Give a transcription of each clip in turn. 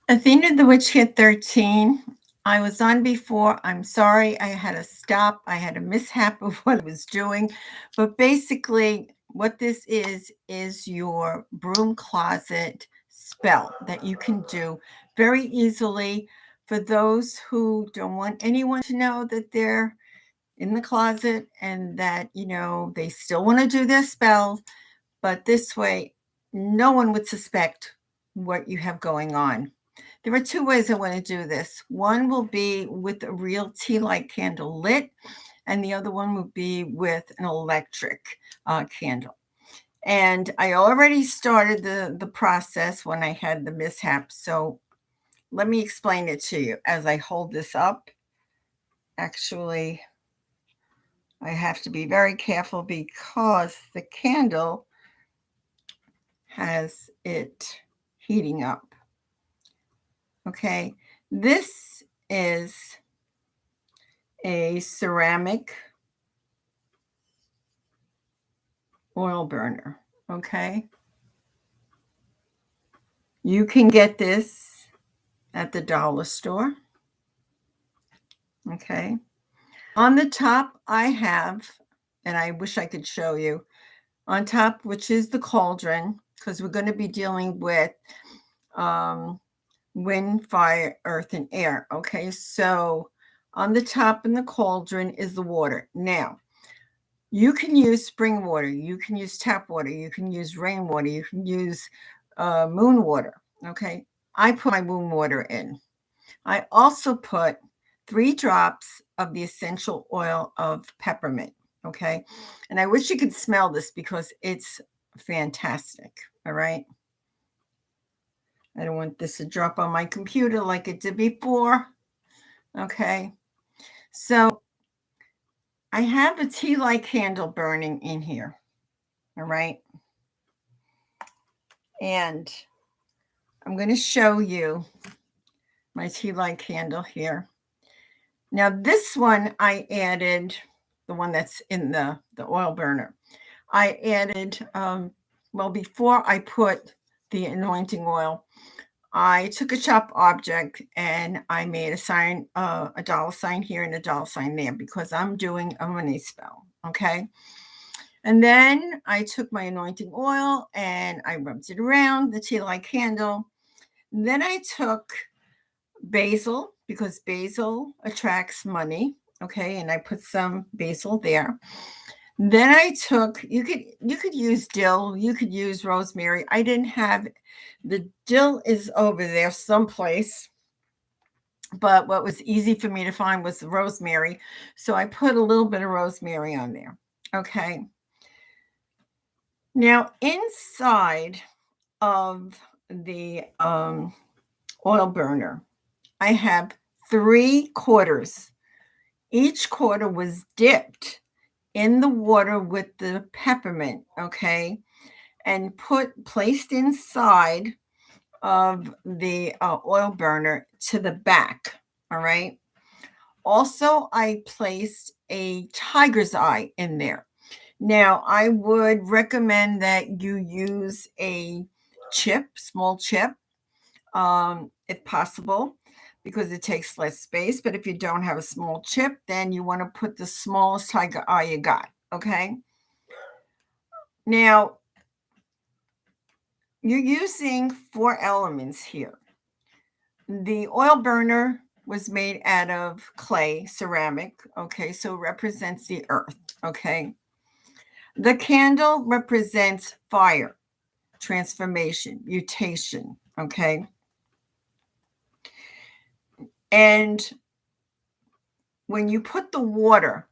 Athena the Witch Hit 13. I was on before. I'm sorry. I had to stop. I had a mishap of what I was doing. But basically, what this is your broom closet spell that you can do very easily for those who don't want anyone to know that they're in the closet and that, they still want to do their spell. But this way, no one would suspect what you have going on. There are two ways I want to do this. One will be with a real tea light candle lit, and the other one will be with an electric candle. And I already started the process when I had the mishap. So let me explain it to you as I hold this up. Actually, I have to be very careful because the candle has it heating up. Okay, this is a ceramic oil burner. Okay, you can get this at the dollar store. Okay, on the top, I have, and I wish I could show you, on top, which is the cauldron, because we're going to be dealing with wind, fire, earth, and air. Okay, so on the top in the cauldron is the water. Now, you can use spring water, you can use tap water, you can use rainwater, you can use moon water. Okay, I put my moon water in. I also put 3 drops of the essential oil of peppermint. Okay, and I wish you could smell this because it's fantastic. All right. I don't want this to drop on my computer like it did before. Okay. So I have a tea light candle burning in here. All right. And I'm going to show you my tea light candle here. Now, this one I added, the one that's in the oil burner. I added, well, before I put the anointing oil, I took a sharp object and I made a sign, a dollar sign here and a dollar sign there because I'm doing a money spell. Okay. And then I took my anointing oil and I rubbed it around the tea light candle. And then I took basil because basil attracts money. Okay. And I put some basil there. Then I took, you could use dill, you could use rosemary. I didn't have, the dill is over there someplace, but what was easy for me to find was the rosemary. So I put a little bit of rosemary on there. Okay. Now inside of the oil burner, I have 3 quarters. Each quarter was dipped in the water with the peppermint, okay, and placed inside of the oil burner to the back. All right. Also, I placed a tiger's eye in there. Now, I would recommend that you use a chip, small chip, if possible, because it takes less space. But if you don't have a small chip, then you want to put the smallest tiger eye you got. Okay. Now, you're using 4 elements here. The oil burner was made out of clay, ceramic. Okay. So it represents the earth. Okay. The candle represents fire, transformation, mutation. Okay. And when you put the water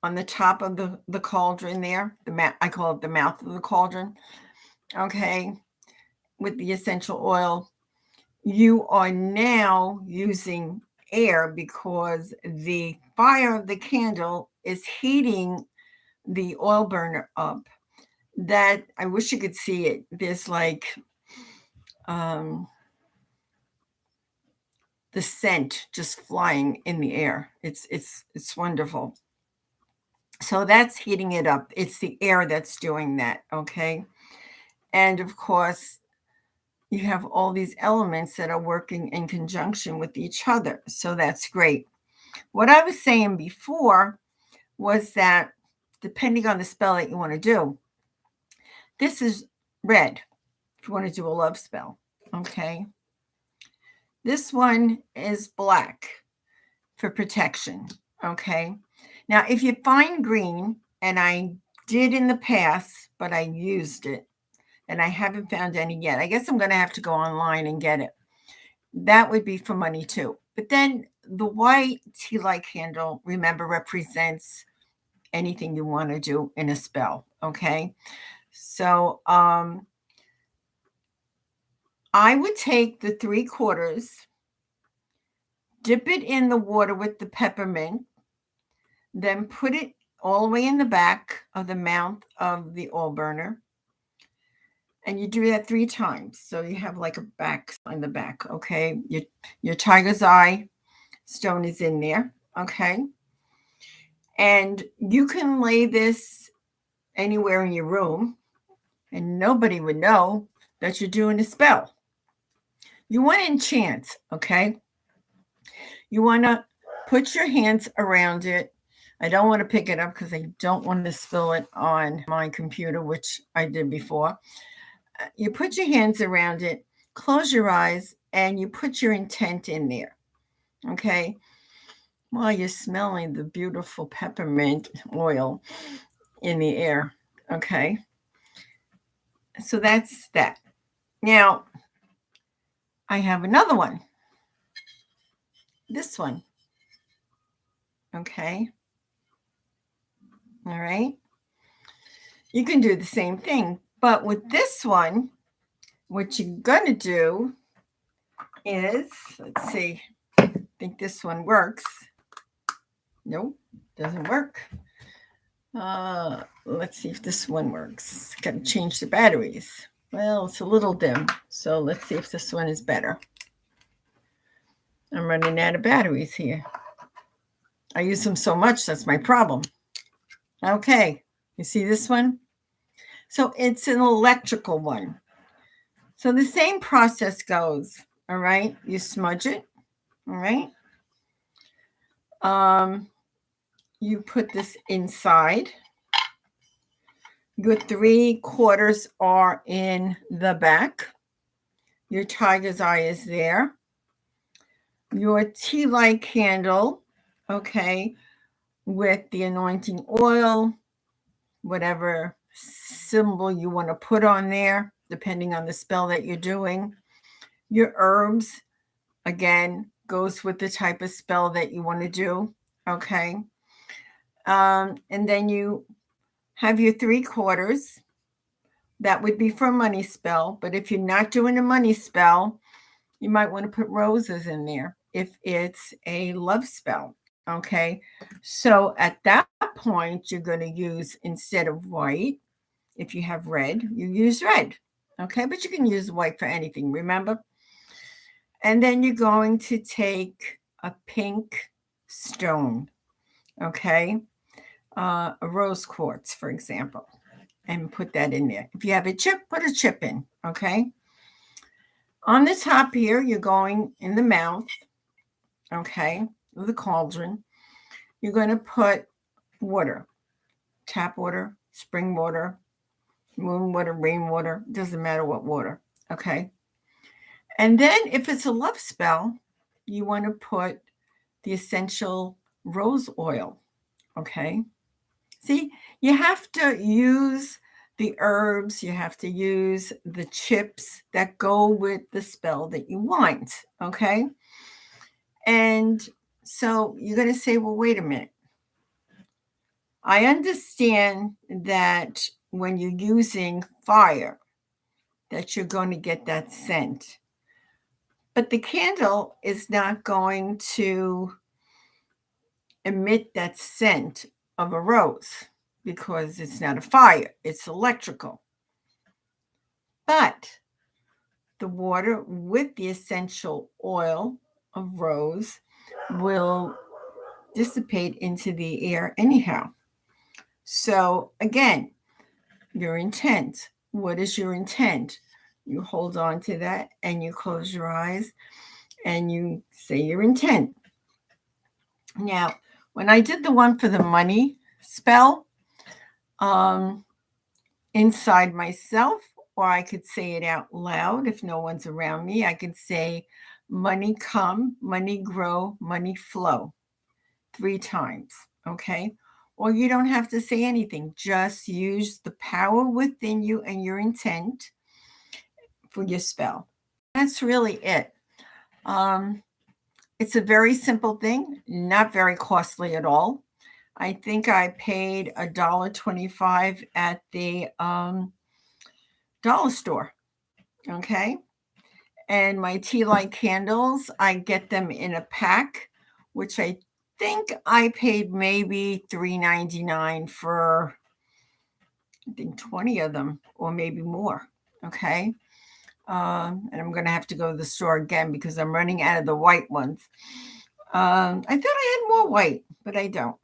on the top of the cauldron there, I call it the mouth of the cauldron, okay, with the essential oil, you are now using air because the fire of the candle is heating the oil burner up. That, I wish you could see it. There's like the scent just flying in the air. It's wonderful. So that's heating it up. It's the air that's doing that, okay? And of course, you have all these elements that are working in conjunction with each other. So that's great. What I was saying before was that depending on the spell that you want to do, this is red if you want to do a love spell. Okay. This one is black for protection. Okay. Now, if you find green, and I did in the past, but I used it, and I haven't found any yet. I guess I'm going to have to go online and get it. That would be for money too. But then the white tea light candle, remember, represents anything you want to do in a spell. Okay. So I would take the 3/4, dip it in the water with the peppermint, then put it all the way in the back of the mouth of the oil burner. And you do that 3 times. So you have like a back on the back, okay? Your tiger's eye stone is in there, okay? And you can lay this anywhere in your room, and nobody would know that you're doing a spell. You want to enchant, okay? You want to put your hands around it. I don't want to pick it up because I don't want to spill it on my computer, which I did before. You put your hands around it, close your eyes, and you put your intent in there, okay? While you're smelling the beautiful peppermint oil in the air, okay? So that's that. Now, I have another one. This one, okay? All right? You can do the same thing, but with this one, what you're going to do is, let's see, I think this one works. Nope, doesn't work. Let's see if this one works. Got to change the batteries. Well, it's a little dim, so let's see if this one is better. I'm running out of batteries here. I use them so much, that's my problem. Okay, you see this one? So it's an electrical one. So the same process goes, all right? You smudge it, all right? You put this inside. Your 3/4 are in the back. Your tiger's eye is there. Your tea light candle, okay, with the anointing oil, whatever symbol you want to put on there, depending on the spell that you're doing. Your herbs, again, goes with the type of spell that you want to do, okay? And then you have your 3/4. That would be for a money spell. But if you're not doing a money spell, you might want to put roses in there if it's a love spell. Okay. So at that point, you're going to use, instead of white, if you have red, you use red. Okay. But you can use white for anything, remember? And then you're going to take a pink stone. Okay. A rose quartz, for example, and put that in there. If you have a chip, put a chip in. Okay. On the top here, you're going in the mouth, okay, with the cauldron. You're going to put water, tap water, spring water, moon water, rainwater, doesn't matter what water, okay? And then if it's a love spell, you want to put the essential rose oil, okay? See, you have to use the herbs, you have to use the chips that go with the spell that you want, okay? And so you're going to say, well, wait a minute. I understand that when you're using fire, that you're going to get that scent. But the candle is not going to emit that scent of a rose because it's not a fire, it's electrical. But the water with the essential oil of rose will dissipate into the air anyhow. So again, your intent. What is your intent? You hold on to that and you close your eyes and you say your intent. Now, when I did the one for the money spell, um, inside myself, or I could say it out loud if no one's around me, I could say, money come, money grow, money flow 3 times. Okay. Or you don't have to say anything, just use the power within you and your intent for your spell. That's really it. Um, it's a very simple thing, not very costly at all. I think I paid $1.25 at the dollar store. Okay. And my tea light candles, I get them in a pack, which I think I paid maybe $3.99 for, I think, 20 of them or maybe more. Okay. And I'm going to have to go to the store again because I'm running out of the white ones. I thought I had more white, but I don't.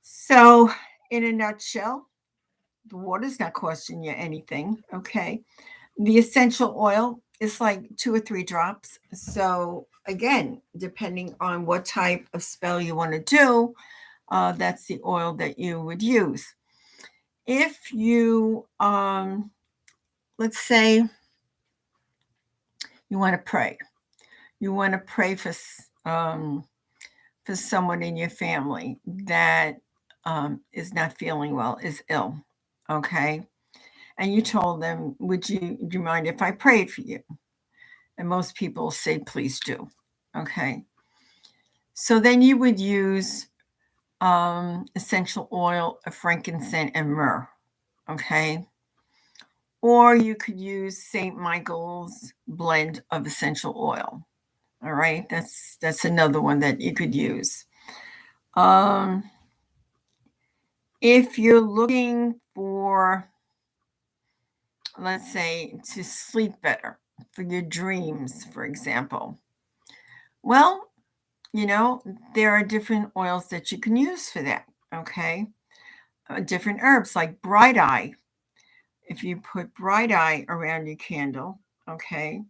So, in a nutshell, the water's not costing you anything. Okay. The essential oil is like 2 or 3 drops. So, again, depending on what type of spell you want to do, that's the oil that you would use. If you, let's say, you want to pray, for someone in your family that is not feeling well, is ill, okay? And you told them, do you mind if I prayed for you? And most people say, please do, okay? So then you would use essential oil of frankincense and myrrh, okay? Or you could use St. Michael's blend of essential oil. All right, that's another one that you could use. If you're looking for, let's say, to sleep better, for your dreams, for example, well, there are different oils that you can use for that, okay? Different herbs like bright eye. If you put bright eye around your candle, okay,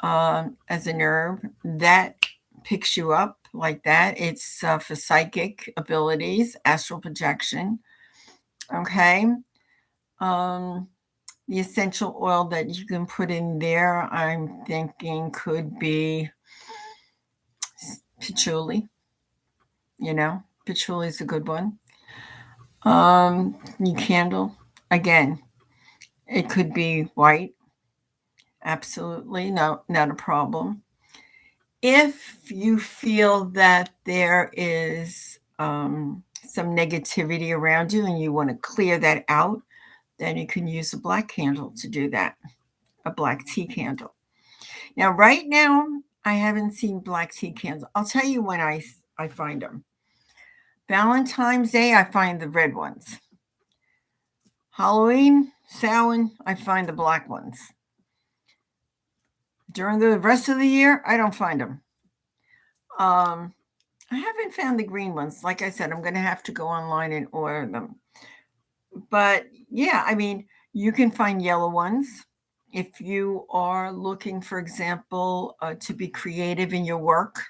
as an herb, that picks you up like that. It's for psychic abilities, astral projection, okay? The essential oil that you can put in there, I'm thinking could be patchouli. Patchouli is a good one. Your candle, again, it could be white. Absolutely, no, not a problem. If you feel that there is some negativity around you and you want to clear that out, then you can use a black candle to do that, a black tea candle. Now, right now, I haven't seen black tea candles. I'll tell you when I find them. Valentine's Day, I find the red ones. Halloween, Samhain, I find the black ones. During the rest of the year, I don't find them. I haven't found the green ones. Like I said, I'm going to have to go online and order them. But yeah, I mean, you can find yellow ones. If you are looking, for example, to be creative in your work,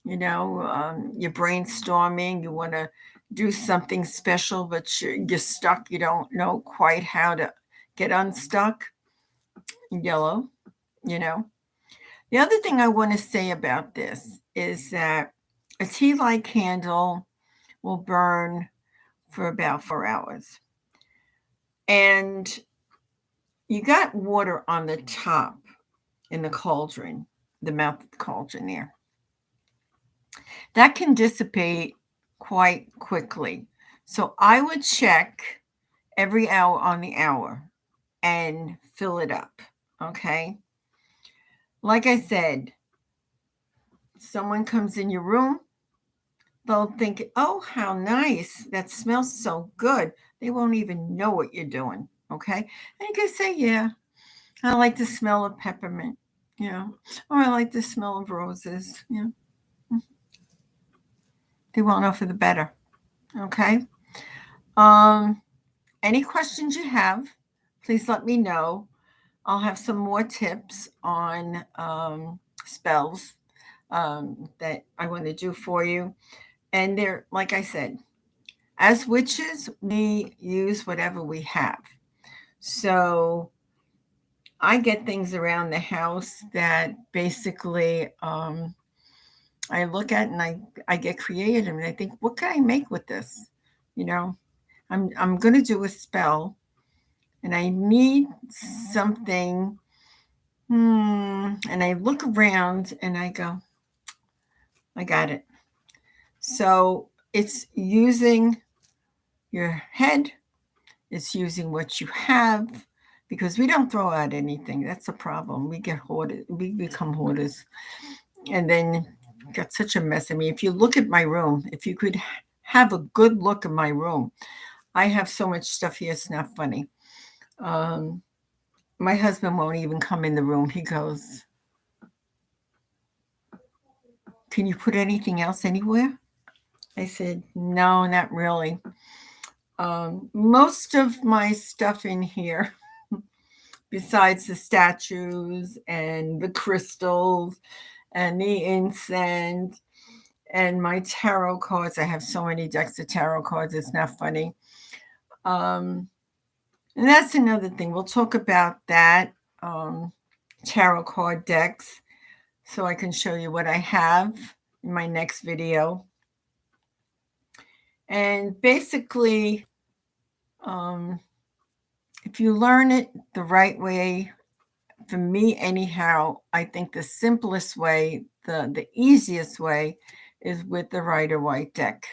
you're brainstorming, you want to do something special, but you're stuck, you don't know quite how to get unstuck, yellow, you know. The other thing I want to say about this is that a tea light candle will burn for about 4 hours. And you got water on the top in the cauldron, the mouth of the cauldron there. That can dissipate quite quickly. So I would check every hour on the hour and fill it up. Okay. Like I said, someone comes in your room, they'll think, oh, how nice. That smells so good. They won't even know what you're doing. Okay. And you can say, yeah, I like the smell of peppermint, or I like the smell of roses. They won't know for the better. Okay. Any questions you have, please let me know. I'll have some more tips on spells that I want to do for you. And they're, like I said, as witches, we use whatever we have. So I get things around the house that basically I look at and I get creative and I think, what can I make with this? You know, I'm going to do a spell and I need something. And I look around and I go, I got it. So it's using your head, it's using what you have, because we don't throw out anything. That's a problem. We get hoarded, we become hoarders. And then got such a mess. I mean, if you look at my room, if you could have a good look at my room, I have so much stuff here, it's not funny. My husband won't even come in the room. He goes, can you put anything else anywhere? I said, no, not really. Most of my stuff in here, besides the statues and the crystals and the incense and my tarot cards, I have so many decks of tarot cards, it's not funny. And that's another thing. We'll talk about that, tarot card decks, so I can show you what I have in my next video. And basically, if you learn it the right way, for me anyhow, I think the simplest way, the easiest way is with the Rider White deck.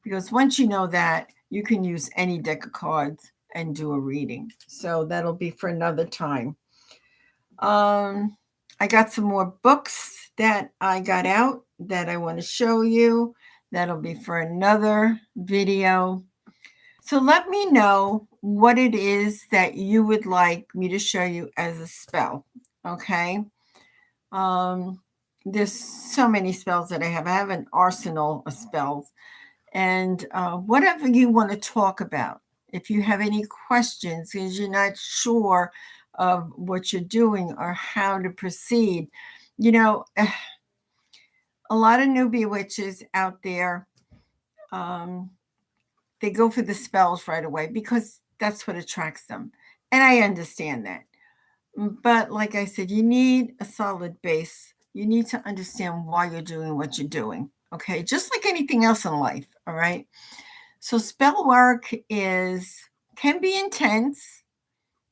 Because once you know that, you can use any deck of cards and do a reading. So that'll be for another time. I got some more books that I got out that I want to show you. That'll be for another video. So let me know what it is that you would like me to show you as a spell. Okay. There's so many spells that I have. I have an arsenal of spells. And whatever you want to talk about, if you have any questions, because you're not sure of what you're doing or how to proceed, you know, a lot of newbie witches out there, they go for the spells right away because that's what attracts them. And I understand that. But like I said, you need a solid base. You need to understand why you're doing what you're doing. Okay. Just like anything else in life. All right. So spell work can be intense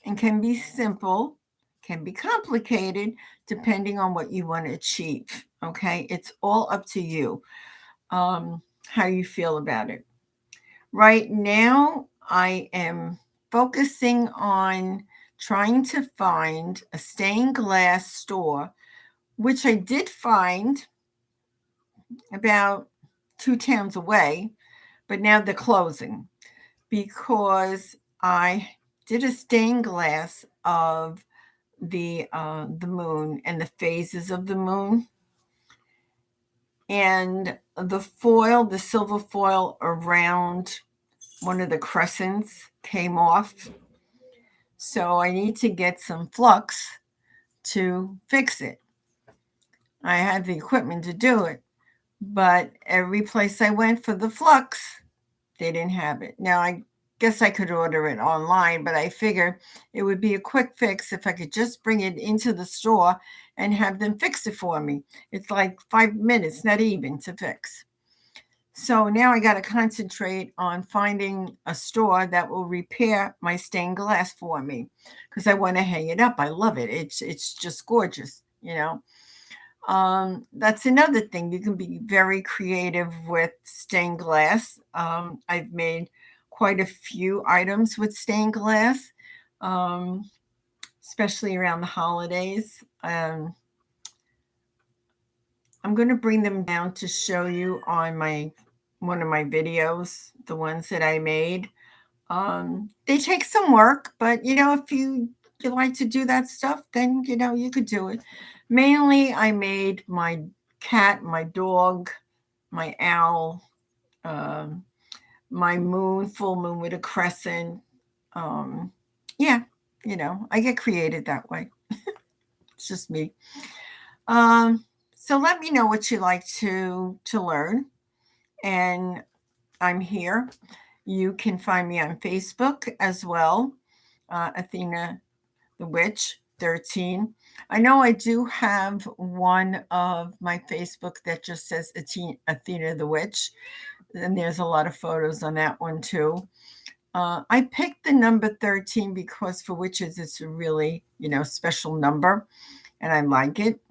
and can be simple, can be complicated, depending on what you want to achieve. Okay. It's all up to you, how you feel about it. Right now, I am focusing on trying to find a stained glass store, which I did find about 2 towns away, but now they're closing because I did a stained glass of the moon and the phases of the moon, and the foil, the silver foil around one of the crescents came off. So I need to get some flux to fix it. I had the equipment to do it, but every place I went for the flux, they didn't have it. Now, I guess I could order it online, but I figure it would be a quick fix if I could just bring it into the store and have them fix it for me. It's like 5 minutes, not even, to fix. So now I got to concentrate on finding a store that will repair my stained glass for me because I want to hang it up. I love it. It's just gorgeous, you know. That's another thing. You can be very creative with stained glass. I've made quite a few items with stained glass, especially around the holidays. I'm going to bring them down to show you on one of my videos, the ones that I made. They take some work, but you know, if you like to do that stuff, then you know you could do it. Mainly, I made my cat, my dog, my owl, my moon, full moon with a crescent. Yeah, I get created that way. It's just me. Um, so let me know what you like to learn, and I'm here. You can find me on Facebook as well, Athena the Witch 13. I know I do have one of my Facebook that just says Athena the Witch, and there's a lot of photos on that one too. I picked the number 13 because for witches it's a really, special number, and I like it.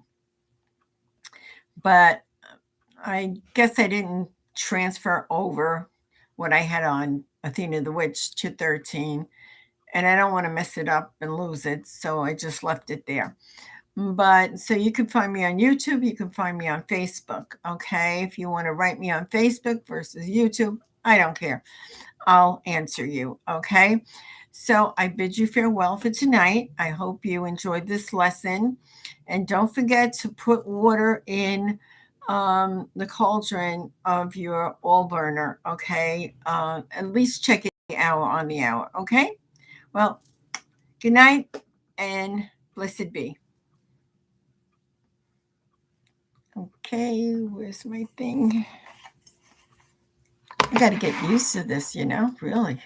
But I guess I didn't transfer over what I had on Athena the Witch to 13, and I don't want to mess it up and lose it, so I just left it there. But so you can find me on YouTube, you can find me on Facebook, okay? If you want to write me on Facebook versus YouTube, I don't care. I'll answer you, okay? So I bid you farewell for tonight. I hope you enjoyed this lesson. And don't forget to put water in the cauldron of your oil burner, okay? At least check it the hour on the hour, okay? Well, good night and blessed be. Okay, where's my thing? I got to get used to this, really.